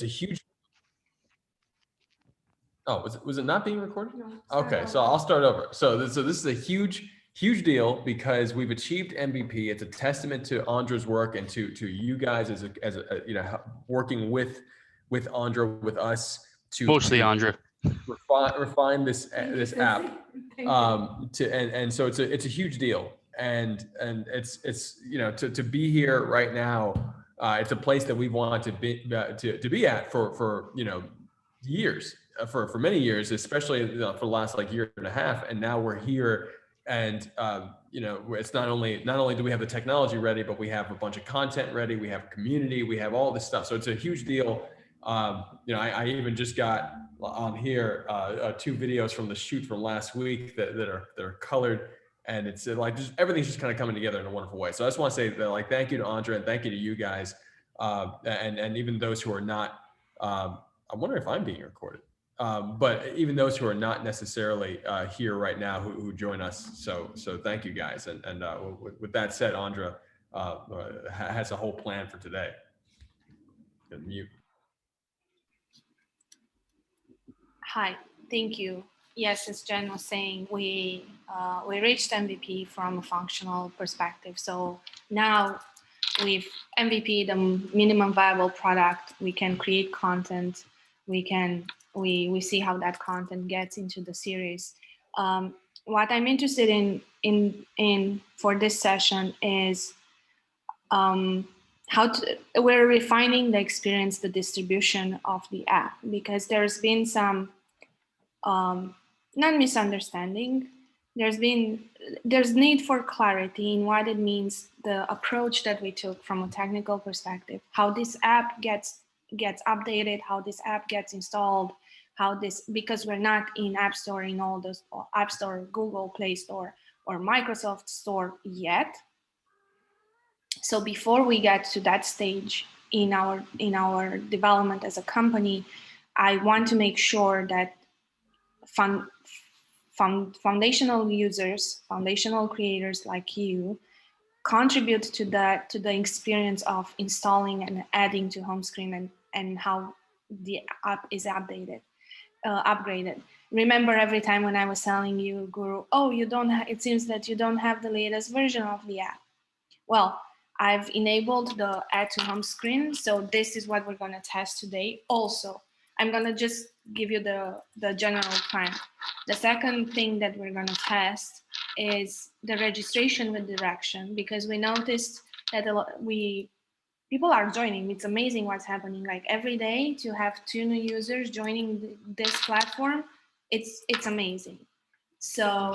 a huge. Oh, was it not being recorded? No, Okay, so I'll start over. So this is a huge deal because we've achieved MVP. It's a testament to Andra's work and to you guys as a you know, working with Andra, with us to Mostly Andra. refine this app. Thank So it's a huge deal, and it's you know, to be here right now. It's a place that we've wanted to be at for you know, years, for many years, especially, you know, for the last like year and a half, and now we're here. And you know, it's not only do we have the technology ready, but we have a bunch of content ready, we have a community, we have all this stuff. So it's a huge deal. You know, I even just got on here 2 videos from the shoot from last week that are colored, and it's like just everything's just kind of coming together in a wonderful way. So I just want to say that, like, thank you to Andra and thank you to you guys, and even those who are not. I'm wondering if I'm being recorded. But even those who are not necessarily here right now who join us. So thank you guys. And with that said, Andra has a whole plan for today. Mute. Hi, thank you. Yes, as Jen was saying, we reached MVP from a functional perspective. So now with MVP, the minimum viable product, we can create content. We see how that content gets into the series. What I'm interested in for this session is we're refining the experience, the distribution of the app, because there's been some not misunderstanding. There's need for clarity in what it means, the approach that we took from a technical perspective, how this app gets updated, how this app gets installed, because we're not in App Store, in all those App Store, Google Play Store, or Microsoft Store yet. So before we get to that stage in our development as a company, I want to make sure that foundational users, foundational creators like you, contribute to the experience of installing and adding to home screen and how the app is upgraded. Remember every time when I was telling you, Guru, oh, it seems that you don't have the latest version of the app. Well, I've enabled the add to home screen, so this is what we're going to test today. Also, I'm going to just give you the general plan. The second thing that we're going to test is the registration with direction, because we noticed that people are joining. It's amazing what's happening. Like every day to have 2 new users joining this platform, it's amazing. So,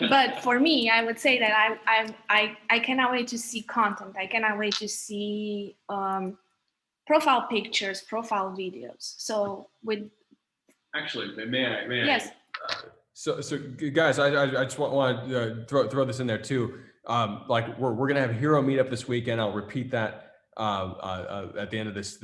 but for me, I would say that I cannot wait to see content. I cannot wait to see profile pictures, profile videos. So Actually, may I? Yes. So guys, I just want to throw this in there too. Like we're gonna have Hero Meetup this weekend. I'll repeat that at the end of this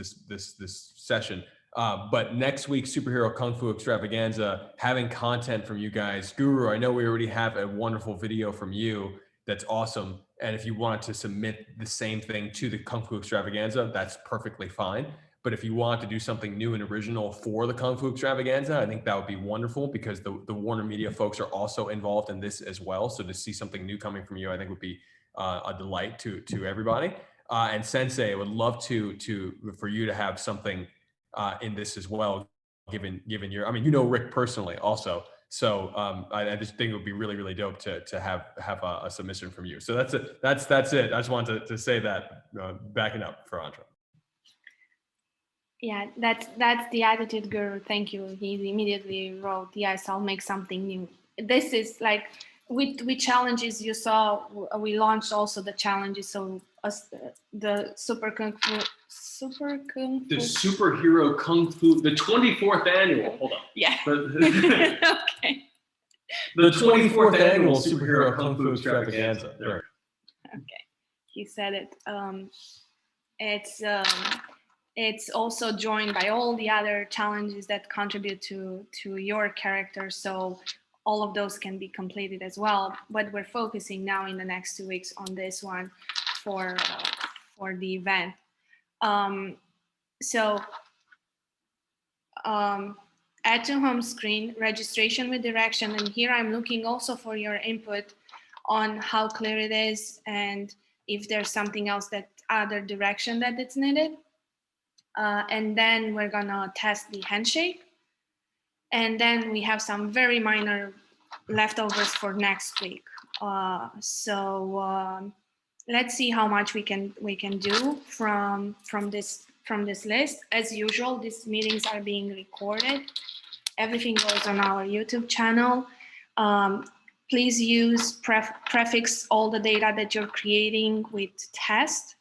session. But next week, Superhero Kung Fu Extravaganza, having content from you guys. Guru, I know we already have a wonderful video from you that's awesome. And if you want to submit the same thing to the Kung Fu Extravaganza, that's perfectly fine. But if you want to do something new and original for the Kung Fu Extravaganza, I think that would be wonderful, because the Warner Media folks are also involved in this as well. So to see something new coming from you, I think would be a delight to everybody. And Sensei, would love for you to have something in this as well, given your, I mean, you know Rick personally also. So I just think it would be really, really dope to have a submission from you. So that's it. That's it. I just wanted to say that, backing up for Andra. Yeah, that's the attitude, Guru. Thank you. He immediately wrote, yes, I'll make something new. This is like with challenges you saw, we launched also the challenges. So the Superhero Kung Fu, the 24th annual, hold on. Yeah. Okay. The 24th annual Superhero Kung Fu Extravaganza. There. Okay, he said it. It's also joined by all the other challenges that contribute to your character. So all of those can be completed as well. But we're focusing now in the next 2 weeks on this one for the event. So add to home screen, registration with direction. And here I'm looking also for your input on how clear it is and if there's something else that other direction that it's needed. And then we're gonna test the handshake. And then we have some very minor leftovers for next week. Let's see how much we can do from this list. As usual, these meetings are being recorded. Everything goes on our YouTube channel. Please use prefix all the data that you're creating with test.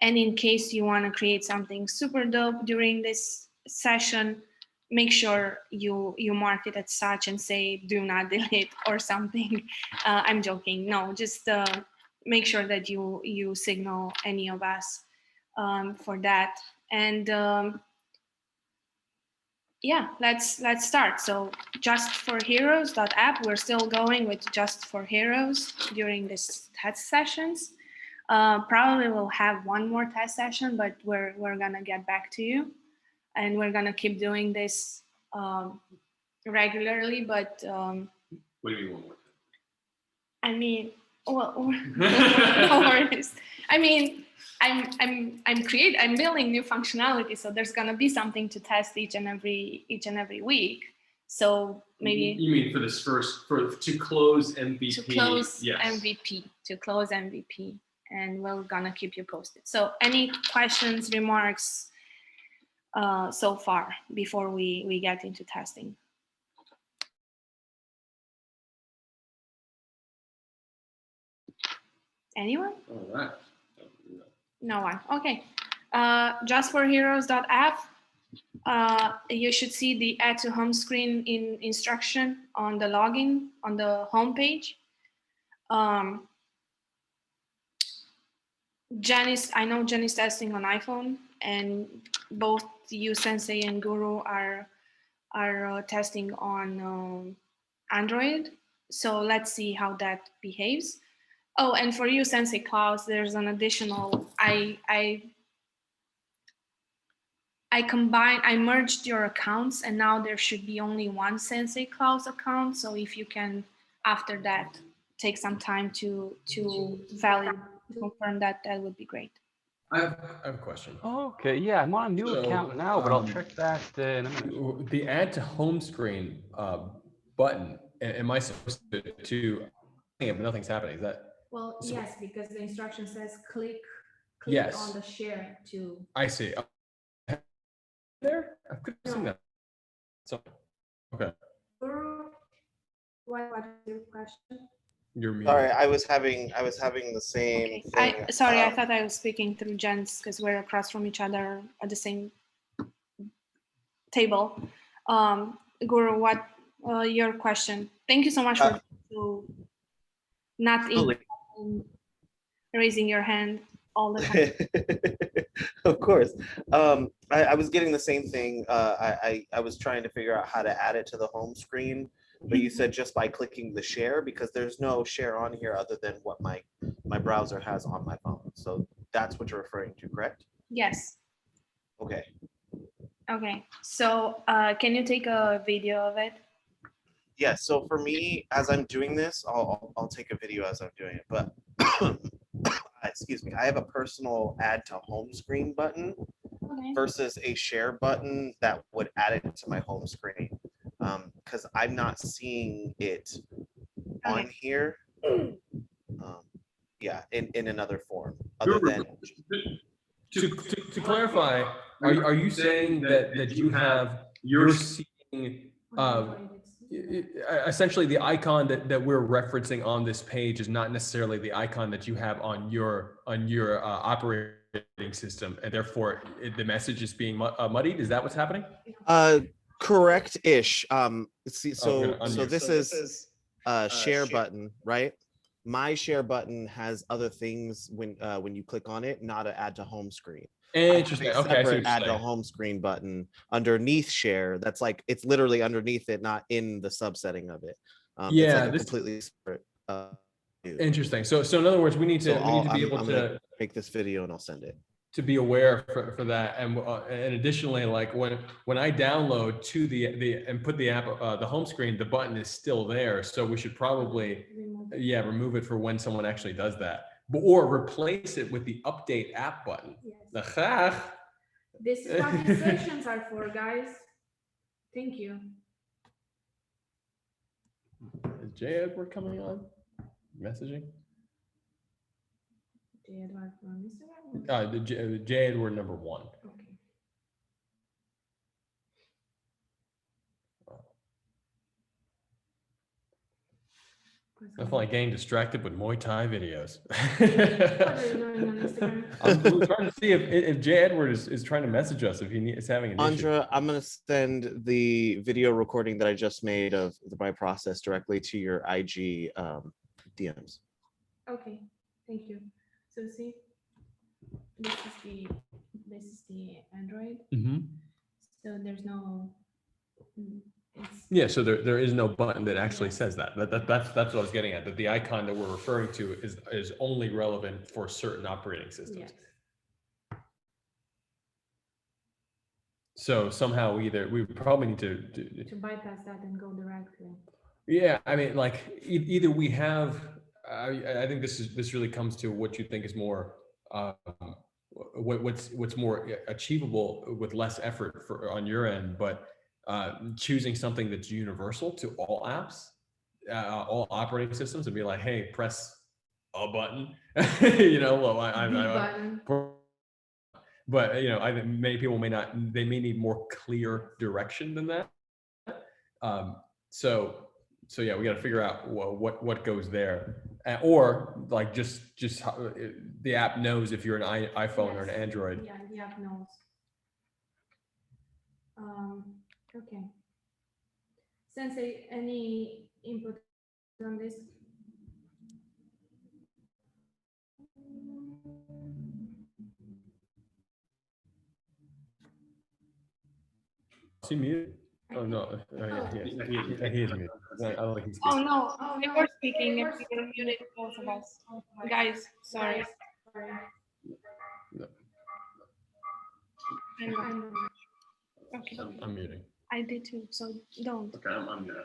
And in case you want to create something super dope during this session, make sure you mark it as such and say do not delete or something. I'm joking. No, just make sure that you signal any of us for that. And yeah, let's start. So justforheroes.app, we're still going with Just for Heroes during this test sessions. Probably we'll have one more test session, but we're gonna get back to you, and we're gonna keep doing this regularly. But what do you mean one more? I mean, well, no worries. I mean, I'm building new functionality, so there's gonna be something to test each and every week. So maybe you mean for this to close MVP? To close yes. MVP, and we're gonna keep you posted. So any questions, remarks so far before we get into testing? Anyone? All right. No one. Okay. Justforheroes.app. You should see the add to home screen in instruction on the login on the home page. I know Jen is testing on iPhone, and both you, Sensei, and Guru are testing on Android. So let's see how that behaves. Oh, and for you, Sensei Klaus, there's an additional. I merged your accounts, and now there should be only one Sensei Klaus account. So if you can, after that, take some time to validate, confirm that would be great. I have a question. Okay, yeah, I'm on a new account now, but I'll check that in a minute. The add to home screen button, am I supposed to but nothing's happening? Is that? Well, yes, because the instruction says click Yes. on the share to. I see. There? I could have seen that. So, okay. What's your question? You're muted. Sorry, I was having the same Okay. thing. Sorry, I thought I was speaking through Jen's because we're across from each other at the same table. Guru, what your question? Thank you so much for not raising your hand all the time. Of course. I was getting the same thing. I was trying to figure out how to add it to the home screen, but you said just by clicking the share, because there's no share on here other than what my browser has on my phone. So that's what you're referring to, correct? Yes. Okay. Okay. So can you take a video of it? Yeah. So for me, as I'm doing this, I'll take a video as I'm doing it. But excuse me, I have a personal add to home screen button versus a share button that would add it to my home screen. Because I'm not seeing it on here. Yeah, in another form other than. To clarify, are you saying that you're seeing essentially the icon that we're referencing on this page is not necessarily the icon that you have on your operating system, and therefore the message is being muddied? Is that what's happening? Correct-ish. See, so unmute. this is share button, right? My share button has other things when you click on it, not an add to home screen. Interesting. Okay, I see what you're add to saying. home screen button underneath share. That's like it's literally underneath it, not in the subsetting of it. Yeah, it's like a completely separate. Interesting. So in other words, we need to be able I'm to make this video and I'll send it. to be aware for that. And additionally, like when I download to the and put the app, the home screen, the button is still there. So we should probably, remove it for when someone actually does that. Or replace it with the update app button. Yes. This is what instructions are for, guys. Thank you. Is J Edward coming on? Messaging? J. Edward from Instagram? The J Edward number 1. Okay. Nothing like getting distracted with Muay Thai videos. What are you doing on Instagram? I'm trying to see if J Edward is trying to message us if he is having an issue. Andra, I'm gonna send the video recording that I just made of my process directly to your IG DMs. Okay, thank you. So see, this is the Android. Mm-hmm. So there's no. It's Yeah, so there is no button that actually says that. That's what I was getting at. That the icon that we're referring to is only relevant for certain operating systems. yes. So somehow we probably need to bypass that and go directly. Yeah, I mean, like either we have. I think this really comes to what you think is more what's more achievable with less effort on your end, but choosing something that's universal to all apps, all operating systems, and be like, hey, press a button. Button. But I think many people may not. They may need more clear direction than that. So yeah, we got to figure out what goes there, or like just how, the app knows if you're an iPhone or an Android. Yeah, the app knows. Okay. Sensei, any input on this? Is he muted? Oh no, he is muted. I don't think he's. Oh no, we were speaking and we were muted, both of us. Guys, sorry. No, Okay, I'm muting. I did too, so don't. Okay, I'm muted.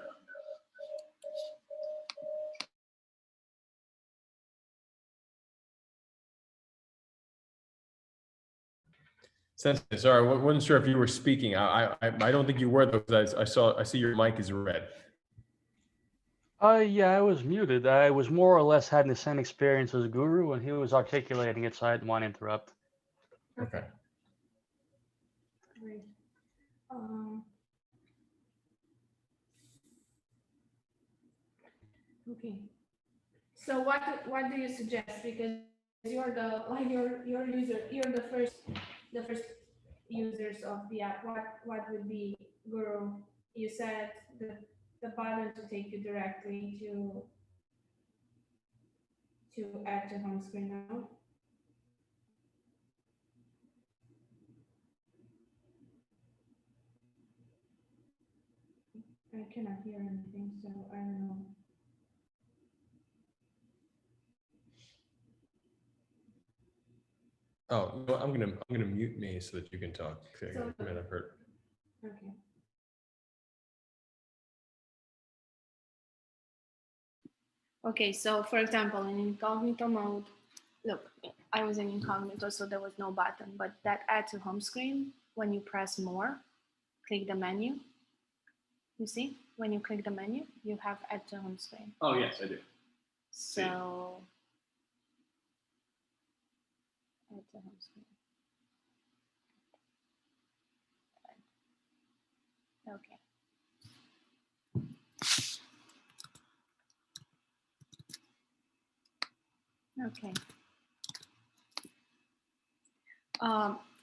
Sensei, sorry, I wasn't sure if you were speaking. I don't think you were though, because I see your mic is red. Yeah, I was muted. I was more or less having the same experience as Guru, and he was articulating it, so I didn't want to interrupt. Okay. Great. Okay. So what do you suggest? Because you're the first users of the app. What would be, Guru? You said the button to take you directly to add to home screen now. I cannot hear anything, so I don't know. Oh, well, I'm gonna mute me so that you can talk. Okay, So- I mean, I've heard. Okay. Okay, so for example, in incognito mode, look, I was in incognito, so there was no button, but that add to home screen, when you press more, click the menu. You see, when you click the menu, you have add to home screen. Oh yes, I do. So add to home screen. Okay. Okay.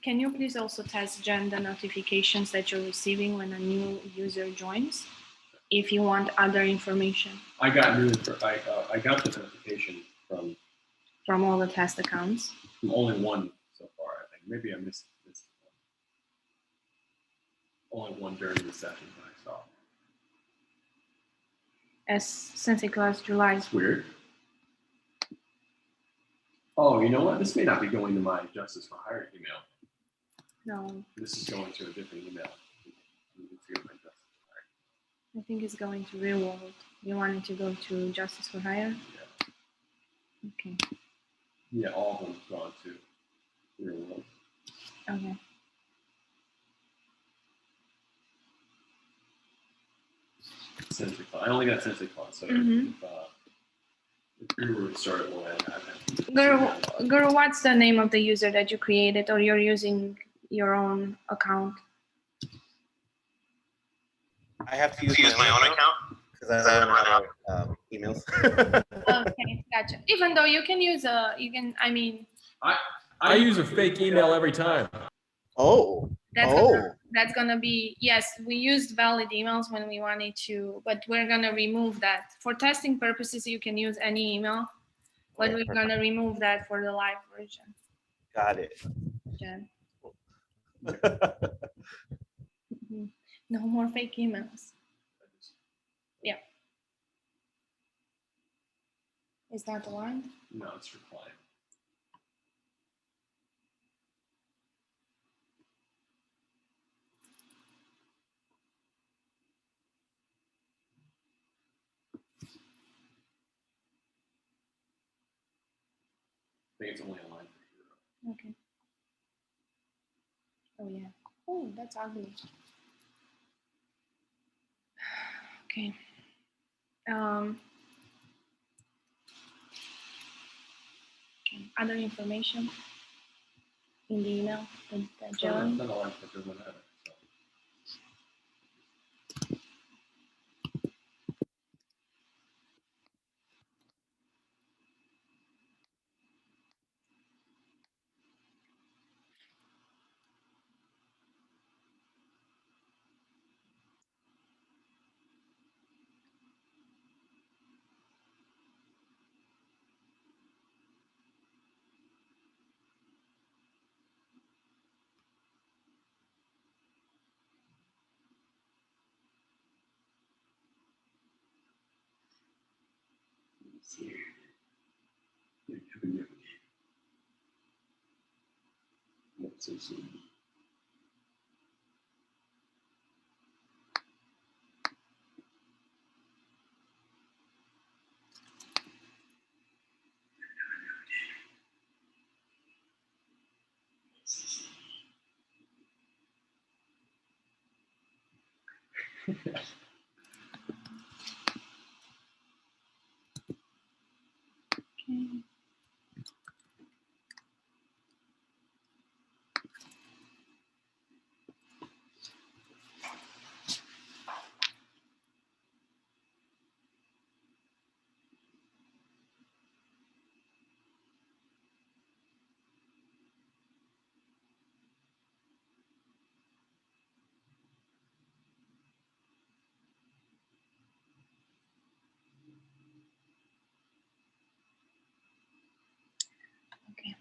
Can you please also test Jen the notifications that you're receiving when a new user joins, if you want other information I got I got the notification from all the test accounts? from only one so far. I think maybe I missed one. Only one during the session that I saw. Since it was July. It's weird. Oh, you know what? This may not be going to my Justice for Hire email. No, This is going to a different email. I think it's going to real world. You want it to go to Justice for Hire? Yeah. Okay. Yeah, all of them have gone to real world. Okay. Sensei class. I only got Sensei class, so Mhm. if Guru would start it, well, I'd have Guru, what's the name of the user that you created, or you're using your own account? I have to use my own account because I don't run out of emails. Okay, gotcha. Even though you can use I mean, I use a fake email every time. Oh, that's gonna be, yes, we used valid emails when we wanted to, but we're gonna remove that. For testing purposes, you can use any email, but okay, we're gonna remove that for the live version. got it. Jen. Mhm. No more fake emails. Yeah. Is that the one? No, it's for client. I think it's only a line for Hero. Okay. Oh yeah. Oh, that's ugly. Okay. Okay. Other information in the email that John. It's not a line for Hero either, so. Okay. Okay.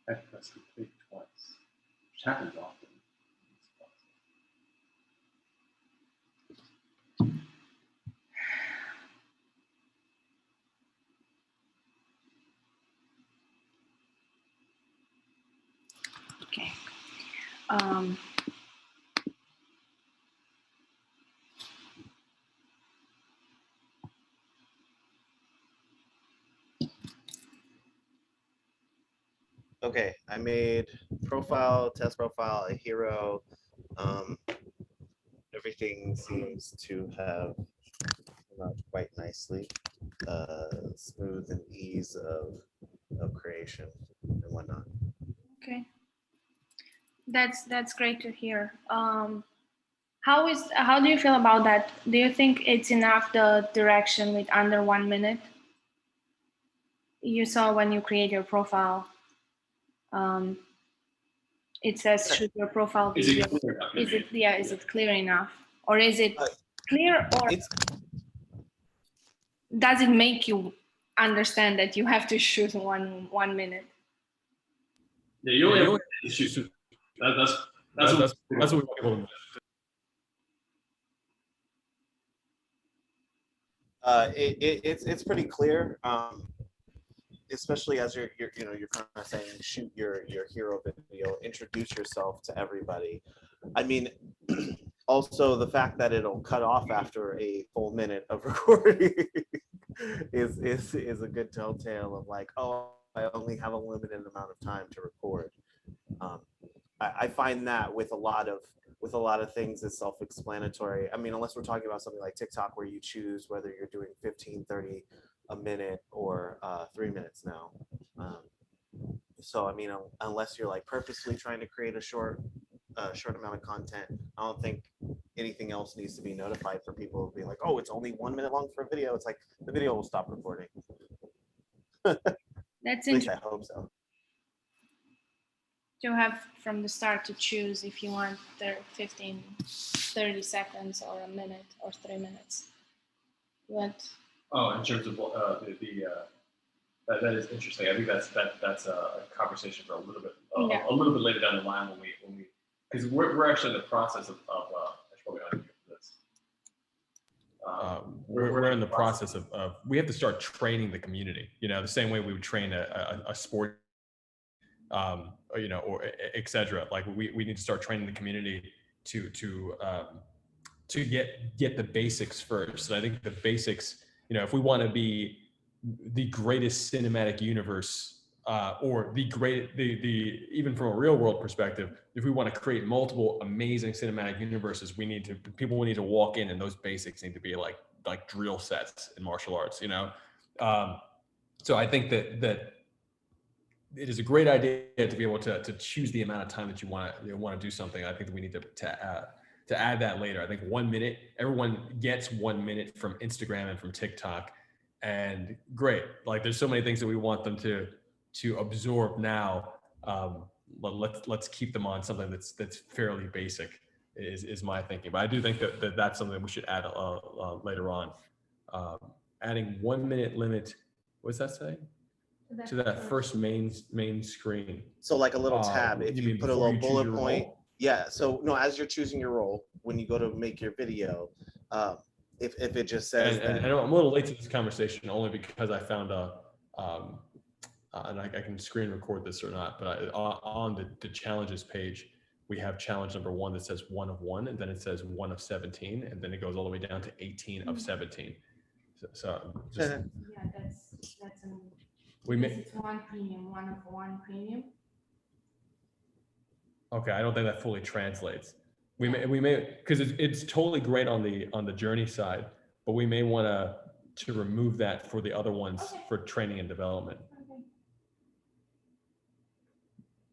I have to press complete twice, which happens often. Okay. Um, Okay, I made profile, test profile, a hero. Everything seems to have come out quite nicely. Smooth and ease of creation and whatnot. okay. That's great to hear. How do you feel about that? Do you think it's enough, the direction with under 1 minute? You saw when you create your profile, it says shoot your profile Is video. it clear enough? Is it clear enough? Or is it clear, or It's does it make you understand that you have to shoot 1 minute? Yeah, you only have to shoot. That's That's what we want people to. It's pretty clear, especially as you're kind of saying shoot your hero video, introduce yourself to everybody. I mean, also the fact that it'll cut off after a full minute of recording is a good telltale of like, oh, I only have a limited amount of time to record. I find that with a lot of things is self-explanatory. I mean, unless we're talking about something like TikTok where you choose whether you're doing 15, 30 a minute or 3 minutes now. So I mean, unless you're like purposely trying to create a short amount of content, I don't think anything else needs to be notified for people to be like, oh, it's only 1 minute long for a video. It's like the video will stop recording. That's At least interesting. I hope so. To have from the start to choose if you want 15, 30 seconds or a minute or 3 minutes. What? Oh, in terms of that is interesting. I think that's a conversation for a little bit Yeah. a little bit later down the line when we because we're actually in the process of that's probably not here for this. We're in the process of we have to start training the community, you know, the same way we would train a sport, you know, or et cetera. Like we need to start training the community to get the basics first. And I think the basics, you know, if we want to be the greatest cinematic universe, or the even from a real world perspective, if we want to create multiple amazing cinematic universes, people will need to walk in, and those basics need to be like drill sets in martial arts, you know. So I think that it is a great idea to be able to choose the amount of time that you want to do something. I think that we need to add that later. I think 1 minute, everyone gets 1 minute from Instagram and from TikTok, and great. Like there's so many things that we want them to absorb now. Let's keep them on something that's fairly basic is my thinking. But I do think that that's something that we should add later on. Adding 1 minute limit. What's that say? To that first main screen. So like a little tab, if you put a little bullet point. Role? Yeah, so no, as you're choosing your role, when you go to make your video, if it just says and I'm a little late to this conversation only because I found and I can screen record this or not, but on the challenges page, we have challenge number 1 that says 1 of 1, and then it says 1 of 17, and then it goes all the way down to 18 of 17. So just, Yeah, that's an. we Because may, it's 1 premium, 1 of 1 premium. okay, I don't think that fully translates. We may because it's totally great on the journey side, but we may want to remove that for the other ones for training and development. Okay.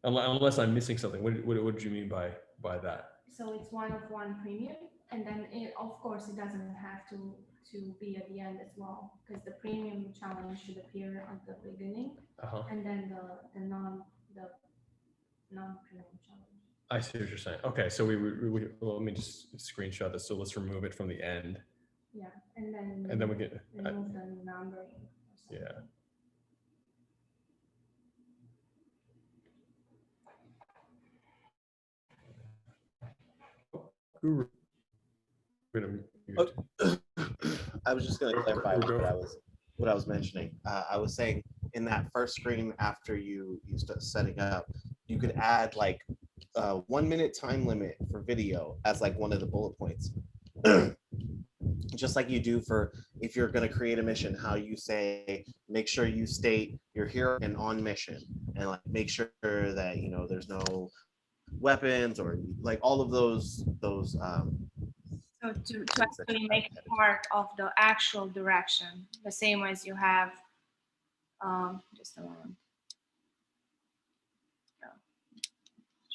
Unless I'm missing something. What did you mean by that? So it's 1 of 1 premium, and then of course it doesn't have to be at the end as well, because the premium challenge should appear at the beginning, and then the non-premium challenge. I see what you're saying. Okay, so we well, let me just screenshot this. So let's remove it from the end. Yeah, and then we get remove the numbering. Or something. yeah. Guru. I was just going to clarify what I was mentioning. I was saying in that first screen after you start setting up, you could add like 1 minute time limit for video as like one of the bullet points. Just like you do for if you're going to create a mission, how you say, make sure you state your hero and on mission, and like make sure that, you know, there's no weapons or like all of those So to actually make it part of the actual direction, the same as you have, just a moment.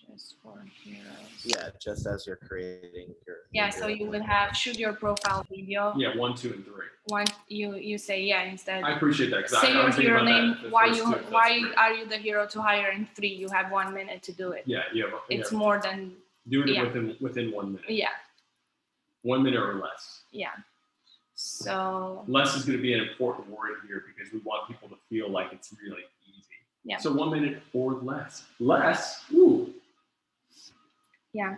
Just for heroes. Yeah, just as you're creating your. Yeah, so you would have shoot your profile video. Yeah, 1, 2, and 3. One you say instead. I appreciate that. Say your hero name. Why great. are you the hero to hire? In 3, you have 1 minute to do it. Yeah, It's more than. Doing it within 1 minute. Yeah. 1 minute or less. Yeah. So. Less is going to be an important word here because we want people to feel like it's really easy. Yeah. So 1 minute or less. Less? Ooh. Yeah.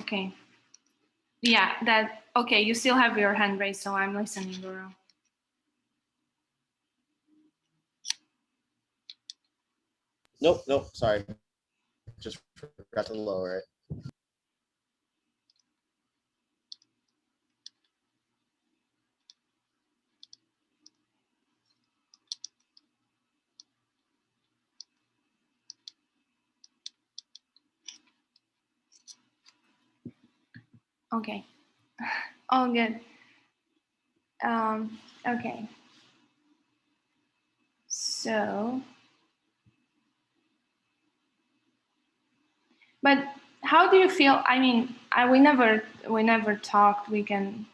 Okay. Yeah, that, okay, you still have your hand raised, so I'm listening, Guru. Nope, sorry. Just forgot to lower it. Okay. All good. Okay. So, but how do you feel? I mean, we never talked. We can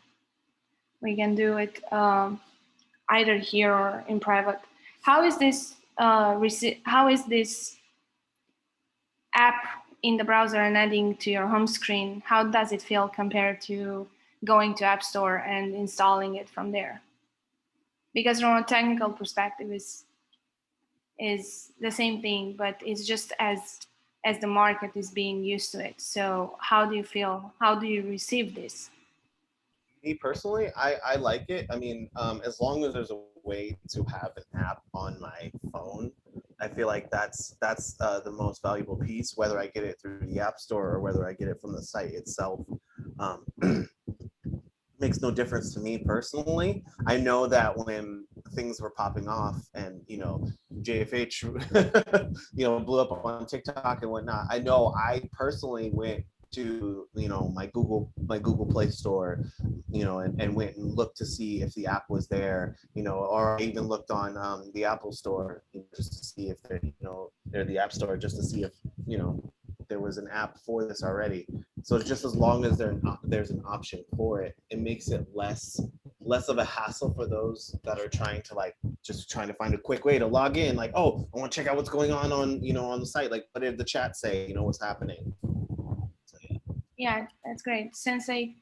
do it either here or in private. How is this how is this app in the browser and adding to your home screen? How does it feel compared to going to App Store and installing it from there? Because from a technical perspective, is the same thing, but it's just as the market is being used to it. So how do you feel? How do you receive this? Me personally, I like it. I mean, as long as there's a way to have an app on my phone, I feel like that's the most valuable piece, whether I get it through the App Store or whether I get it from the site itself. Makes no difference to me personally. I know that when things were popping off and, JFH, blew up on TikTok and whatnot, I know I personally went to, my Google Play Store, and went and looked to see if the app was there, or I even looked on the Apple Store, just to see if they're the App Store, just to see if, there was an app for this already. So it's just as long as there's an option for it, it makes it less of a hassle for those that are trying to find a quick way to log in. Like, oh, I want to check out what's going on on the site. Like, what did the chat say? What's happening. So, yeah. Yeah, that's great. Sensei.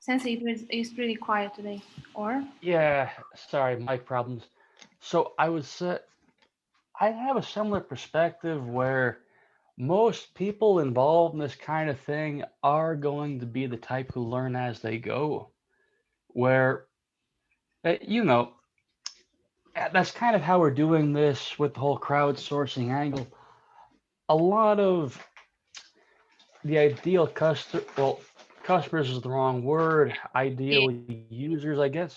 Sensei is pretty quiet today, or? Yeah, sorry, mic problems. So I have a similar perspective where most people involved in this kind of thing are going to be the type who learn as they go, where, that's kind of how we're doing this with the whole crowdsourcing angle. A lot of the ideal customers is the wrong word, ideal users, I guess.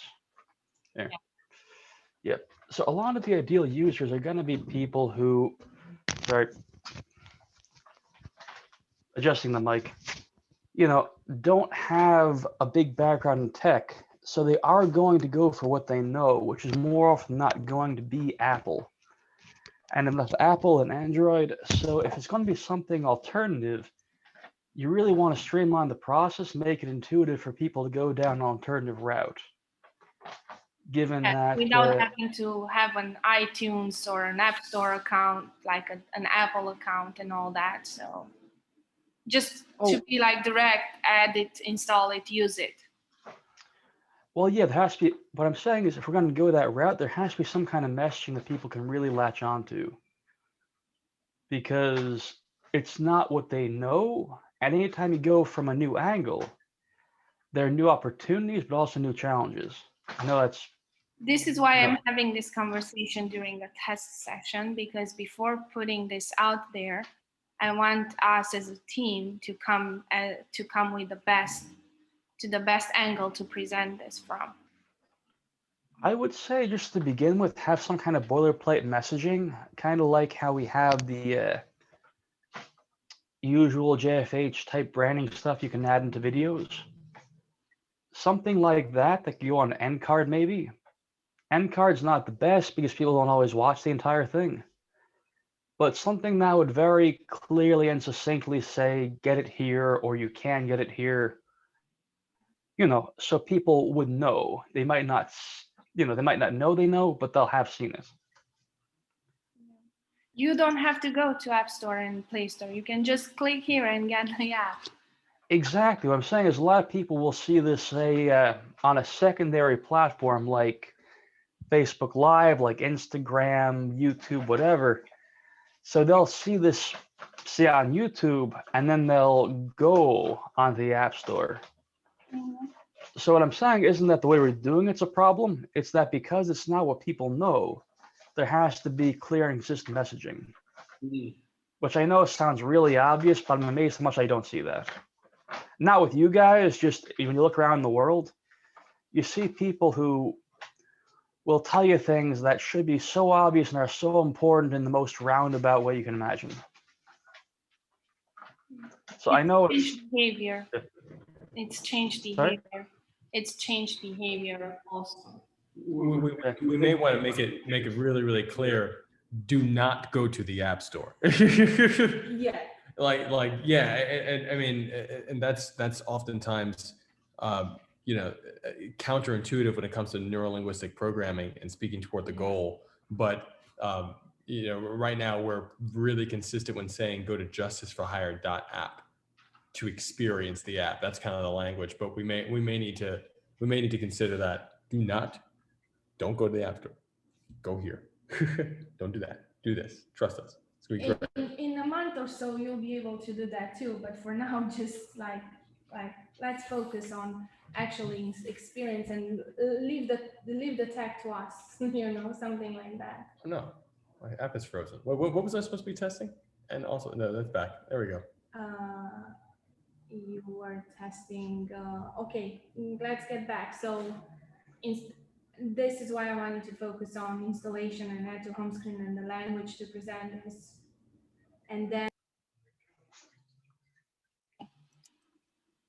There. Yep. So a lot of the ideal users are going to be people who, sorry, adjusting the mic, don't have a big background in tech. So they are going to go for what they know, which is more often not going to be Apple. And enough Apple and Android. So if it's going to be something alternative, you really want to streamline the process, make it intuitive for people to go down an alternative route. Given that without having to have an iTunes or an App Store account, like an Apple account and all that. So just to be like direct, add it, install it, use it. Well, yeah, there has to be. What I'm saying is, if we're going to go that route, there has to be some kind of messaging that people can really latch onto. Because it's not what they know. And anytime you go from a new angle, there are new opportunities, but also new challenges. I know that's. This is why I'm having this conversation during the test session, because before putting this out there, I want us as a team to come with the best angle to present this from. I would say just to begin with, have some kind of boilerplate messaging, kind of like how we have the usual JFH type branding stuff you can add into videos. Something like that could go on an end card maybe. End card's not the best because people don't always watch the entire thing. But something that would very clearly and succinctly say, get it here, or you can get it here. So people would know. They might not, they might not know they know, but they'll have seen it. You don't have to go to App Store and Play Store. You can just click here and get the app. Exactly. What I'm saying is a lot of people will see this, say, on a secondary platform like Facebook Live, like Instagram, YouTube, whatever. So they'll see this, say, on YouTube, and then they'll go on the App Store. So what I'm saying isn't that the way we're doing it's a problem. It's that because it's not what people know, there has to be clear and consistent messaging. Which I know sounds really obvious, but I'm amazed how much I don't see that. Not with you guys, just when you look around the world, you see people who will tell you things that should be so obvious and are so important in the most roundabout way you can imagine. So I know it's behavior. It's changed Sorry? behavior. It's changed behavior also. We may want to make it really, really clear. Do not go to the App Store. Yeah. Yeah, and I mean, and that's oftentimes counterintuitive when it comes to neurolinguistic programming and speaking toward the goal. But right now we're really consistent when saying go to justiceforohire.app to experience the app. That's kind of the language, but we may need to consider that. Don't go to the App Store. Go here. Don't do that. Do this. Trust us. It's gonna be great. In a month or so, you'll be able to do that too. But for now, just like let's focus on actually experience and leave the tech to us. Something like that. No, my app is frozen. What was I supposed to be testing? And also, no, that's back. There we go. You were testing. Okay, let's get back. So, this is why I wanted to focus on installation and add to home screen and the language to presenters, and then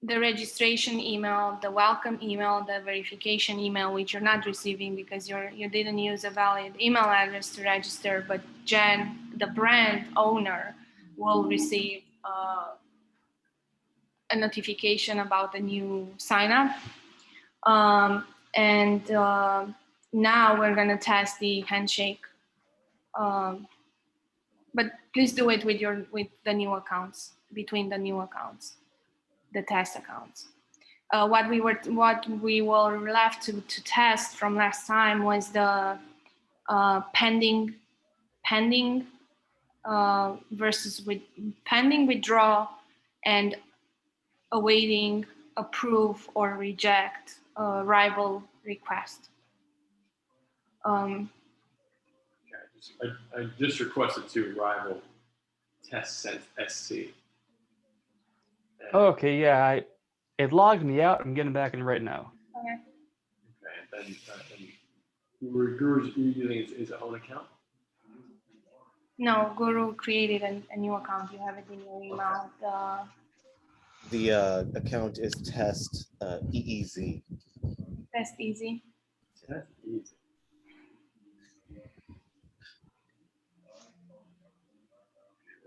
the registration email, the welcome email, the verification email, which you're not receiving because you didn't use a valid email address to register, but Jen, the brand owner, will receive a notification about the new sign up. Now we're gonna test the handshake. But please do it with the new accounts, between the new accounts, the test accounts. What we were left to test from last time was the pending versus with pending withdraw and awaiting approve or reject rival request. I just requested to rival test sent SC. okay. Yeah, it logged me out. I'm getting back in right now. Okay. Okay, and then Guru's using his own account. No, Guru created a new account. You have it in your email. The account is test EEZ. Test easy. That's easy.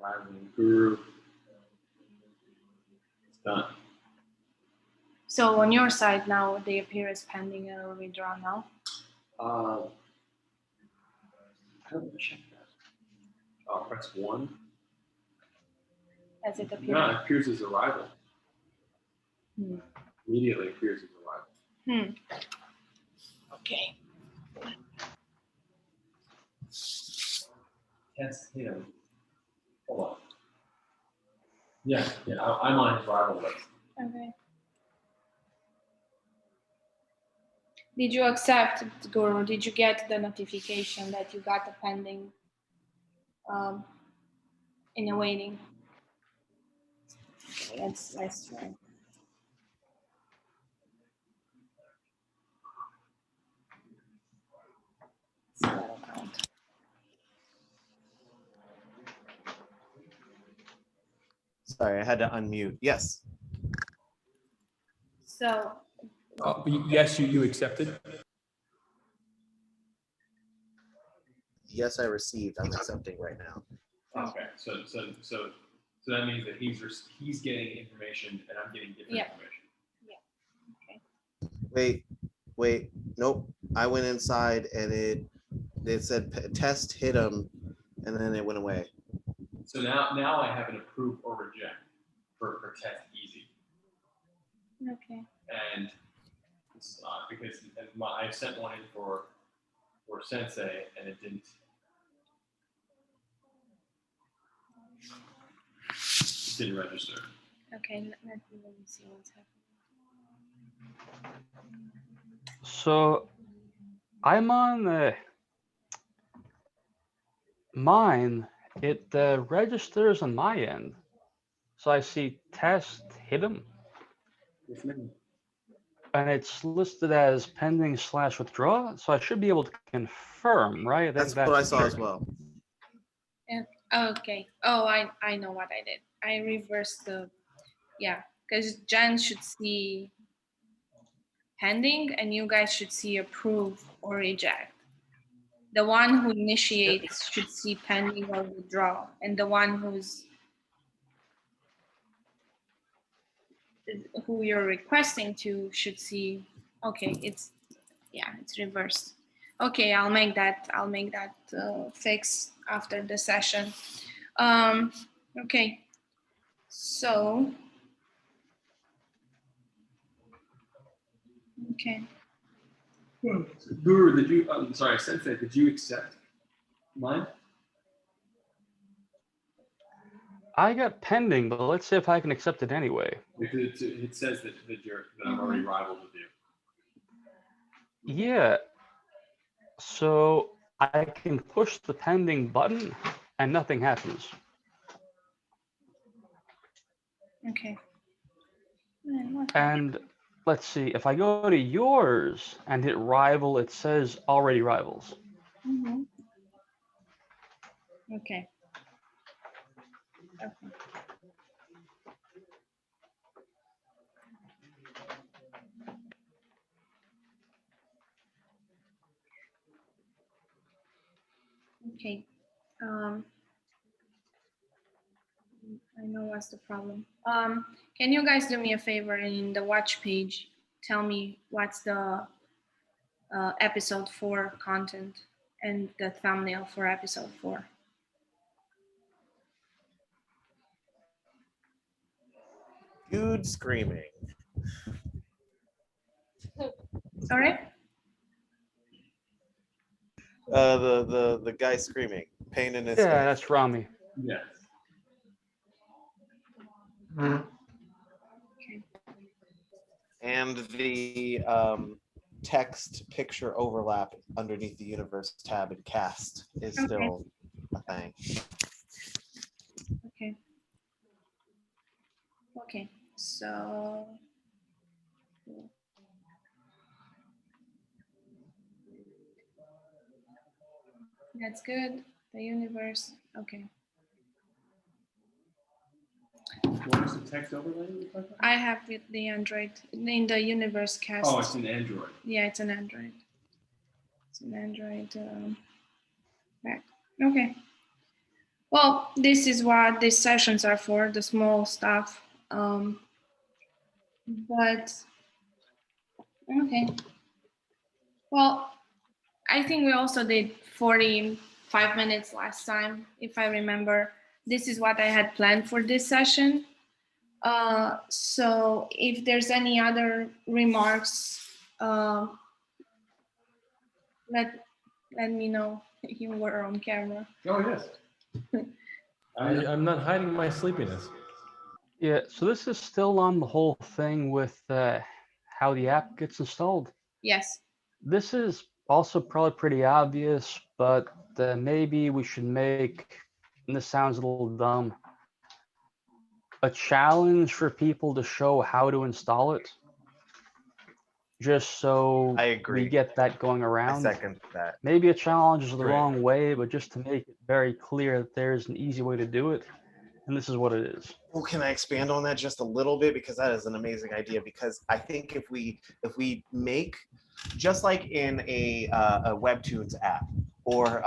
Rival Guru. It's done. So on your side now, they appear as pending or withdrawn now. How do I check that? Oh, press 1. As it appears. No, it appears as arrival. Hmm. Immediately appears as arrival. Okay. Test him. Hold on. Yeah, I'm on his rival list. Okay. Did you accept, Guru? Did you get the notification that you got the pending in a waiting? Okay, let's try. So that'll count. Sorry, I had to unmute. Yes. So Yes, you accepted. Yes, I received. I'm accepting right now. Okay, so that means that he's getting information and I'm getting different information. Wait, nope. I went inside and it said test hit him, and then it went away. So now I have an approve or reject for test easy. Okay. And it's because I sent one in for Sensei and it didn't register. Okay, let me see what's happening. So I'm on mine. It registers on my end. So I see test hit him, and it's listed as pending / withdraw. So I should be able to confirm, right? That's what I saw as well. Okay. Oh, I know what I did. I reversed the, yeah, because Jen should see pending and you guys should see approve or reject. The one who initiates should see pending or withdraw, and the one who you're requesting to should see, okay, it's reversed. Okay, I'll make that fix after the session. Okay, so, okay. Guru, did you? I'm sorry, Sensei. Did you accept mine? I got pending, but let's see if I can accept it anyway. Because it says that I'm already rivaled with you. Yeah. So I can push the pending button and nothing happens. Okay. And let's see, if I go to yours and hit rival, it says already rivals. Mm-hmm. Okay. Okay. Okay. I know what's the problem. Can you guys do me a favor and in the watch page, tell me what's the episode 4 content and the thumbnail for episode 4? Dude screaming. All right. The guy screaming, pain in his face. Yeah, that's Rami. Yes. Okay. And the text picture overlap underneath the universe tab in cast is still a thing. Okay. Okay. So. That's good. The universe. Okay. What was the text overlay you talking about? I have with the Android in the universe cast. Oh, it's an Android. Yeah, it's an Android. It's an Android back. Okay. Well, this is what these sessions are for, the small stuff. But okay. Well, I think we also did 45 minutes last time, if I remember. This is what I had planned for this session. So if there's any other remarks, let me know. You were on camera. Oh yes. I'm not hiding my sleepiness. Yeah, so this is still on the whole thing with how the app gets installed. Yes. This is also probably pretty obvious, but maybe we should make, and this sounds a little dumb, a challenge for people to show how to install it. Just so I agree. we get that going I around. second that. Maybe a challenge is the Great. wrong way, but just to make it very clear that there's an easy way to do it. And this is what it is. Well, can I expand on that just a little bit, because that is an amazing idea. Because I think if we make, just like in a Webtoons app, or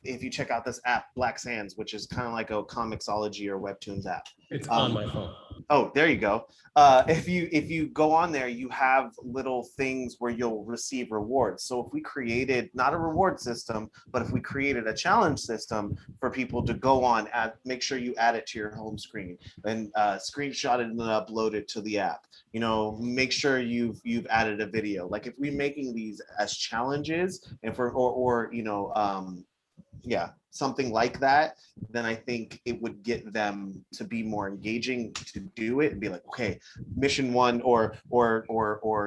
if you check out this app Black Sands, which is kind of like a Comixology or Webtoons app. It's on my phone. Oh, there you go. If you go on there, you have little things where you'll receive rewards. So if we created not a reward system, but if we created a challenge system for people to go on, make sure you add it to your home screen and screenshot it and then upload it to the app. You know, make sure you've added a video. Like if we're making these as challenges, and for or you know, yeah, something like that, then I think it would get them to be more engaging to do it and be like, okay, mission one or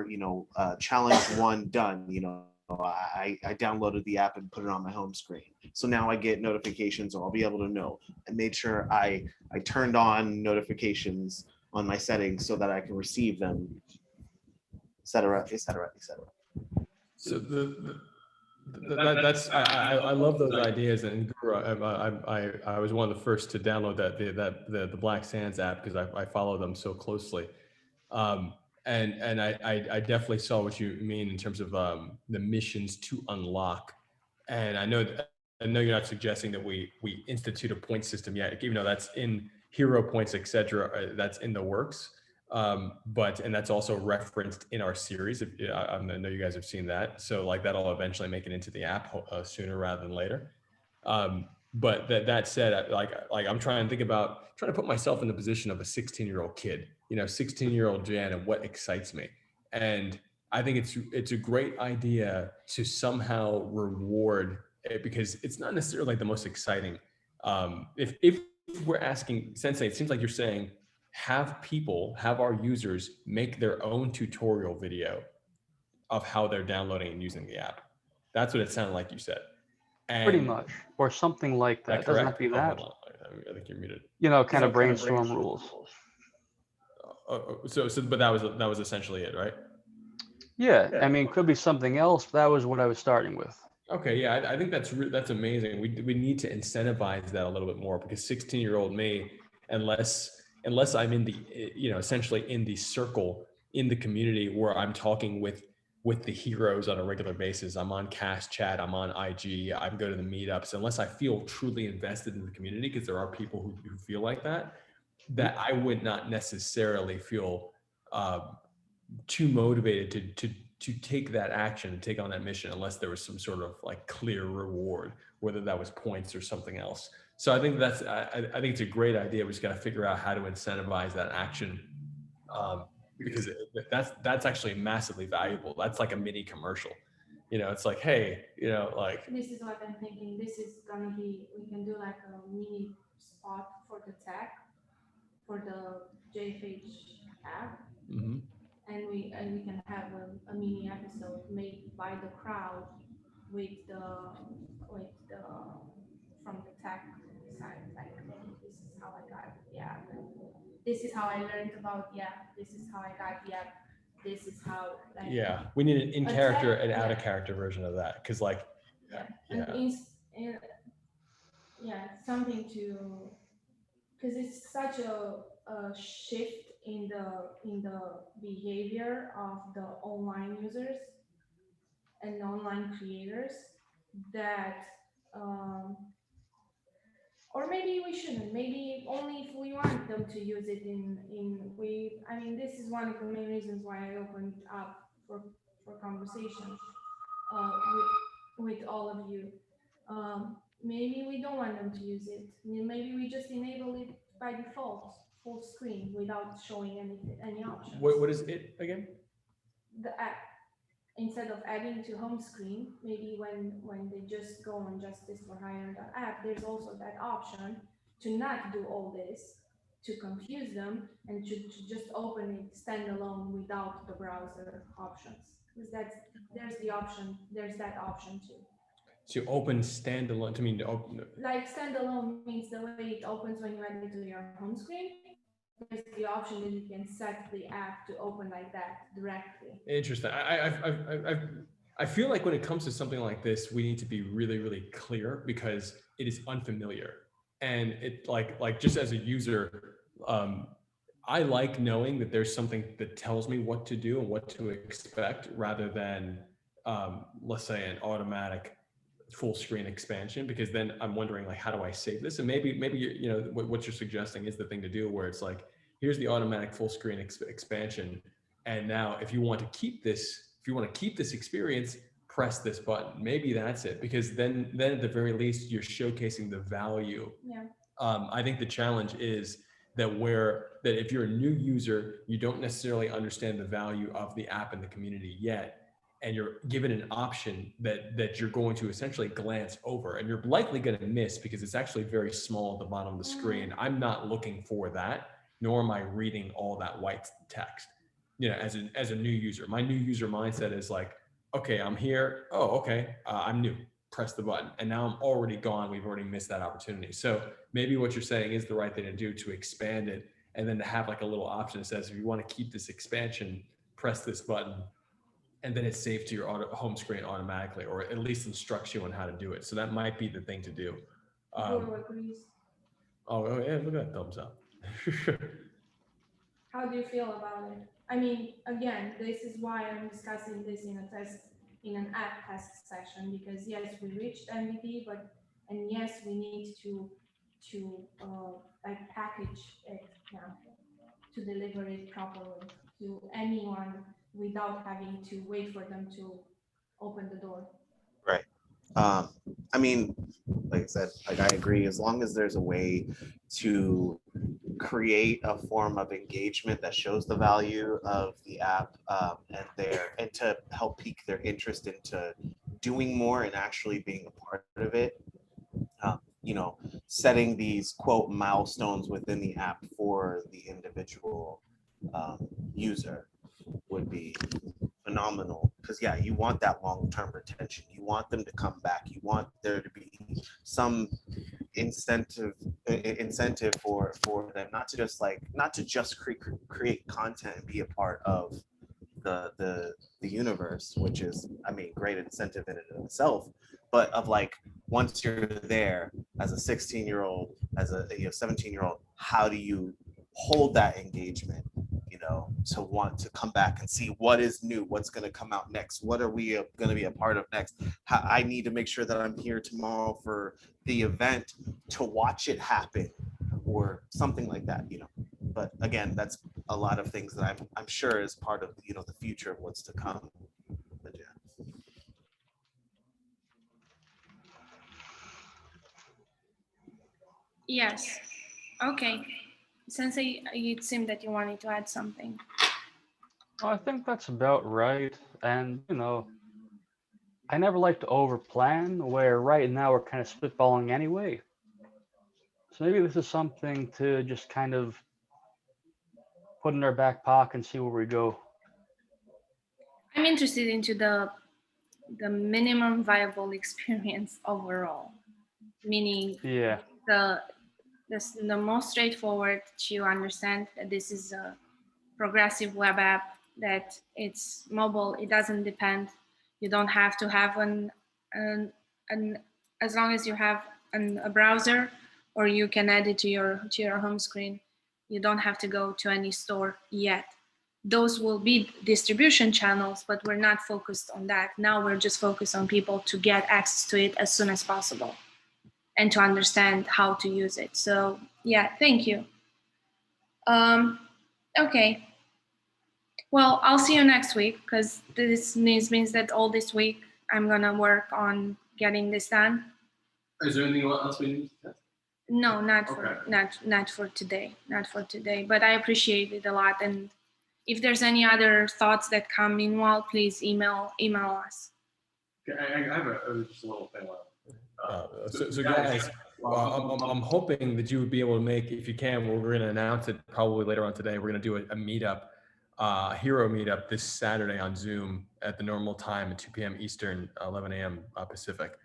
you know, challenge one done. You know, I downloaded the app and put it on my home screen. So now I get notifications, or I'll be able to know. I made sure I turned on notifications on my settings so that I can receive them, et cetera, et cetera, et cetera. So that's I love those ideas, and Guru, I was one of the first to download the Black Sands app because I follow them so closely, and I definitely saw what you mean in terms of the missions to unlock, and I know you're not suggesting that we institute a point system yet, even though that's in hero points, etc. That's in the works. But that's also referenced in our series. I know you guys have seen that, so like that'll eventually make it into the app sooner rather than later. But that said, like I'm trying to put myself in the position of a 16-year-old kid, 16-year-old Jan, and what excites me. And I think it's a great idea to somehow reward it, because it's not necessarily like the most exciting. If we're asking Sensei, it seems like you're saying, have our users make their own tutorial video of how they're downloading and using the app. That's what it sounded like you said. And Pretty much, or something like that. Doesn't have to be that. Hold on. I think you're muted. Kind of brainstorm rules. But that was essentially it, right? Yeah, I mean, could be something else, but that was what I was starting with. Okay, yeah, I think that's amazing. We need to incentivize that a little bit more, because 16-year-old me, unless I'm in the essentially in the circle in the community where I'm talking with the heroes on a regular basis, I'm on Cast Chat, I'm on IG, I go to the meetups. Unless I feel truly invested in the community, because there are people who feel like that I would not necessarily feel too motivated to take that action and take on that mission unless there was some sort of like clear reward, whether that was points or something else. So I think I think it's a great idea. We just got to figure out how to incentivize that action, because that's actually massively valuable. That's like a mini commercial. It's like, hey, like, this is what I'm thinking. This is gonna be, we can do like a mini spot for the tech, for the JFH app. mm-hmm. And we can have a mini episode made by the crowd with the from the tech side, like, hey, this is how I got the app, and this is how I learned about the app, this is how I got the app, this is how, like, Yeah, we need an in character and out of yeah. character version of that, because like something to, because it's such a shift in the behavior of the online users and online creators that or maybe we shouldn't, maybe only if we want them to use it I mean, this is one of the main reasons why I opened up for conversations with all of you. Maybe we don't want them to use it. Maybe we just enable it by default, full screen, without showing any options. What is it again? The app. Instead of adding to home screen, maybe when they just go on Justice for Hire app, there's also that option to not do all this, to confuse them, and to just open it standalone without the browser options. Because there's that option too. To open standalone, to mean to open. Like standalone means the way it opens when you add it to your home screen. There's the option that you can set the app to open like that directly. Interesting. I feel like when it comes to something like this, we need to be really, really clear, because it is unfamiliar, and it like just as a user, I like knowing that there's something that tells me what to do and what to expect, rather than let's say an automatic full screen expansion, because then I'm wondering, like, how do I save this? And maybe what you're suggesting is the thing to do, where it's like, here's the automatic full screen expansion. And now if you want to keep this experience, press this button. Maybe that's it, because then at the very least, you're showcasing the value. Yeah. I think the challenge is that if you're a new user, you don't necessarily understand the value of the app and the community yet, and you're given an option that you're going to essentially glance over, and you're likely going to miss because it's actually very small at the bottom of the screen. I'm not looking for that, nor am I reading all that white text. As a new user, my new user mindset is like, okay, I'm here. Oh, okay, I'm new. Press the button, and now I'm already gone. We've already missed that opportunity. So maybe what you're saying is the right thing to do, to expand it, and then to have like a little option that says, if you want to keep this expansion, press this button, and then it's saved to your home screen automatically, or at least instructs you on how to do it. So that might be the thing to do. Guru agrees. Oh yeah, look at that thumbs up. How do you feel about it? I mean, again, this is why I'm discussing this in an app test session, because yes, we reached MVP, and yes, we need to like package it now to deliver it properly to anyone without having to wait for them to open the door. Right. I mean, like I said, like I agree, as long as there's a way to create a form of engagement that shows the value of the app, and to help pique their interest into doing more and actually being a part of it. Setting these quote milestones within the app for the individual user would be phenomenal, because yeah, you want that long-term retention. You want them to come back. You want there to be some incentive for them not to just create content and be a part of the universe, which is, I mean, great incentive in and of itself, but of like, once you're there as a 16-year-old, as a 17-year-old, how do you hold that engagement, to want to come back and see what is new, what's going to come out next, what are we going to be a part of next. I need to make sure that I'm here tomorrow for the event to watch it happen, or something like that. But again, that's a lot of things that I'm sure is part of the future of what's to come. But yeah. Yes. Okay. Sensei, it seemed that you wanted to add something. I think that's about right. And, I never like to overplan, where right now we're kind of spitballing anyway. So maybe this is something to just kind of put in our back pocket and see where we go. I'm interested into the minimum viable experience overall, meaning Yeah. the most straightforward to understand that this is a progressive web app, that it's mobile, it doesn't depend, you don't have to have an as long as you have a browser, or you can add it to your home screen, you don't have to go to any store yet. Those will be distribution channels, but we're not focused on that. Now we're just focused on people to get access to it as soon as possible and to understand how to use it. So yeah, thank you. Okay. Well, I'll see you next week, because this means that all this week I'm gonna work on getting this done. Is there anything else we need to test? No, not Okay. for today. Not for today. But I appreciate it a lot. And if there's any other thoughts that come meanwhile, please email us. Okay, I have just a little thing. So guys, I'm hoping that you would be able to make, if you can, we're going to announce it probably later on today. We're going to do a meetup, hero meetup this Saturday on Zoom at the normal time at 2 p.m. Eastern, 11 a.m. Pacific.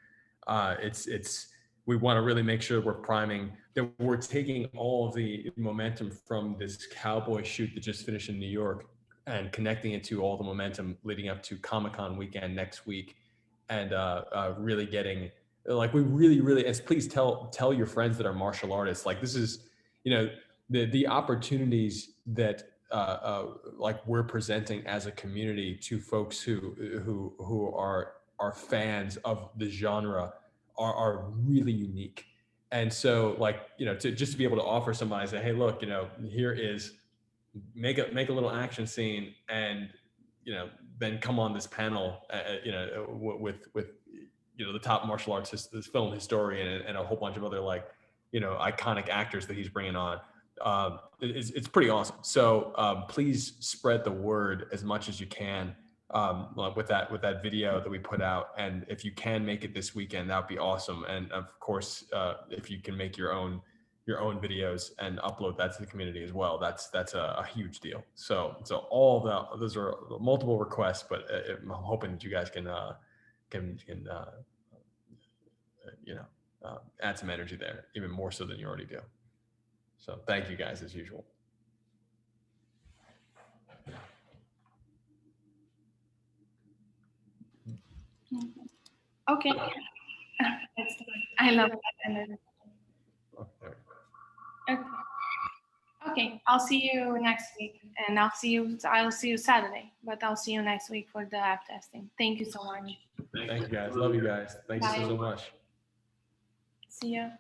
We want to really make sure we're priming, that we're taking all of the momentum from this cowboy shoot that just finished in New York and connecting it to all the momentum leading up to Comic-Con weekend next week, and really getting, like, we really, and please tell your friends that are martial artists, like, this is, the opportunities that like we're presenting as a community to folks who are fans of the genre are really unique. And so, like, to just to be able to offer somebody, say, hey, look, here is make a little action scene, and then come on this panel, with the top martial arts this film historian and a whole bunch of other iconic actors that he's bringing on. It's pretty awesome. So please spread the word as much as you can with that video that we put out, and if you can make it this weekend, that would be awesome. And of course, if you can make your own videos and upload that to the community as well, that's a huge deal. So those are multiple requests, but I'm hoping that you guys can add some energy there, even more so than you already do. So thank you guys as usual. Okay. I love that. Okay. Okay, I'll see you next week, and I'll see you Saturday, but I'll see you next week for the app testing. Thank you so much. Thank you guys. Love you guys. Thanks Bye. so much. See ya.